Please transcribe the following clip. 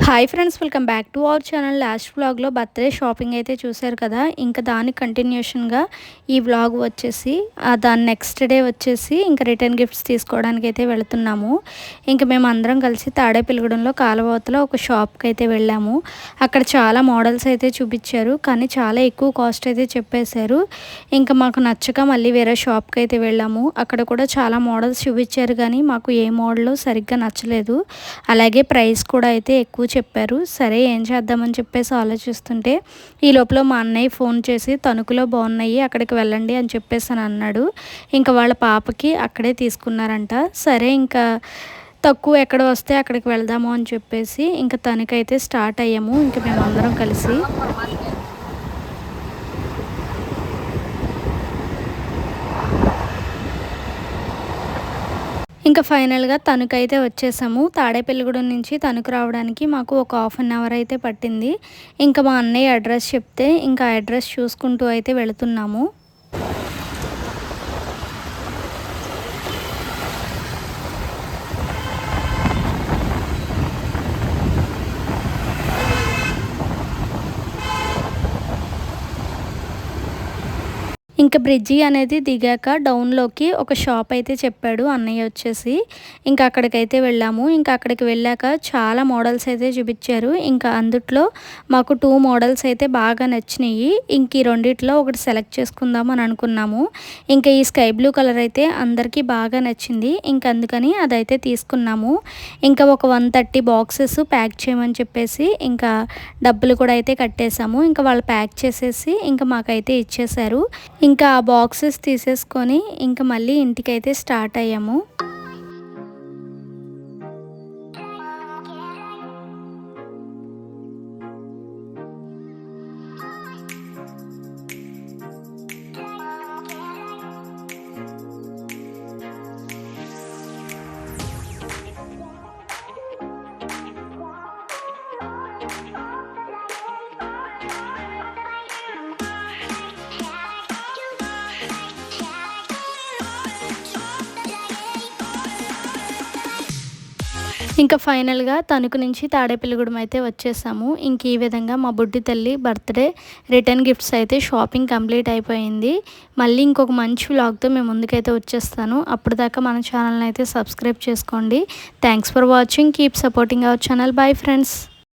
Hi friends, welcome back to our channel. Last వ్లాగ్లో birthday shopping అయితే చూశారు కదా. ఇంకా దాని కంటిన్యూషన్గా ఈ వ్లాగ్ వచ్చేసి దాని నెక్స్ట్ డే వచ్చేసి ఇంకా రిటర్న్ గిఫ్ట్స్ తీసుకోవడానికి అయితే వెళుతున్నాము. ఇంకా మేము అందరం కలిసి తాడేపల్లిగూడెంలో కాలువతలో ఒక షాప్కి అయితే వెళ్ళాము. అక్కడ చాలా మోడల్స్ అయితే చూపించారు, కానీ చాలా ఎక్కువ కాస్ట్ అయితే చెప్పేశారు. ఇంకా మాకు నచ్చక మళ్ళీ వేరే షాప్కి అయితే వెళ్ళాము. అక్కడ కూడా చాలా మోడల్స్ చూపించారు, కానీ మాకు ఏ మోడల్ సరిగ్గా నచ్చలేదు. అలాగే ప్రైస్ కూడా అయితే ఎక్కువ చెప్పారు. సరే ఏం చేద్దామని చెప్పేసి ఆలోచిస్తుంటే ఈ లోపల మా అన్నయ్య ఫోన్ చేసి తణుకులో బాగున్నాయి, అక్కడికి వెళ్ళండి అని చెప్పేసి అని అన్నాడు. ఇంకా వాళ్ళ పాపకి అక్కడే తీసుకున్నారంట. సరే ఇంకా తక్కువ ఎక్కడ వస్తే అక్కడికి వెళ్దాము అని చెప్పేసి ఇంకా తణుకైతే స్టార్ట్ అయ్యాము. ఇంకా మేమందరం కలిసి ఇంకా ఫైనల్గా తణుకైతే వచ్చేసాము. తాడేపల్లిగూడెం నుంచి తణుకు రావడానికి మాకు ఒక హాఫ్ అన్ అవర్ అయితే పట్టింది. ఇంకా మా అన్నయ్య అడ్రస్ చెప్తే ఇంకా అడ్రస్ చూసుకుంటూ అయితే వెళుతున్నాము. ఇంకా బ్రిడ్జి అనేది దిగాక డౌన్లోకి ఒక షాప్ అయితే చెప్పాడు అన్నయ్య వచ్చేసి. ఇంకా అక్కడికైతే వెళ్ళాము. ఇంకా అక్కడికి వెళ్ళాక చాలా మోడల్స్ అయితే చూపించారు. ఇంకా అందుట్లో మాకు 2 మోడల్స్ అయితే బాగా నచ్చినాయి. ఇంక ఈ రెండిట్లో ఒకటి సెలెక్ట్ చేసుకుందాం అని అనుకున్నాము. ఇంకా ఈ స్కై బ్లూ కలర్ అయితే అందరికీ బాగా నచ్చింది. ఇంకా అందుకని అదైతే తీసుకున్నాము. ఇంకా ఒక 130 బాక్సెస్ ప్యాక్ చేయమని చెప్పేసి ఇంకా డబ్బులు కూడా అయితే కట్టేశాము. ఇంకా వాళ్ళు ప్యాక్ చేసేసి ఇంకా మాకైతే ఇచ్చేశారు. ఇంకా ఆ బాక్సెస్ తీసేసుకొని ఇంకా మళ్ళీ ఇంటికైతే స్టార్ట్ అయ్యాము. ఇంకా ఫైనల్గా తణుకు నుంచి తాడేపల్లిగూడెం అయితే వచ్చేసాము. ఇంక ఈ విధంగా మా బుడ్డి తల్లి బర్త్డే రిటర్న్ గిఫ్ట్స్ అయితే షాపింగ్ కంప్లీట్ అయిపోయింది. మళ్ళీ ఇంకొక మంచి వ్లాగ్తో మేము ముందుకైతే వచ్చేస్తాను. అప్పుడు దాకా మన ఛానల్ని అయితే సబ్స్క్రైబ్ చేసుకోండి. Thanks for watching. Keep supporting our channel. Bye friends.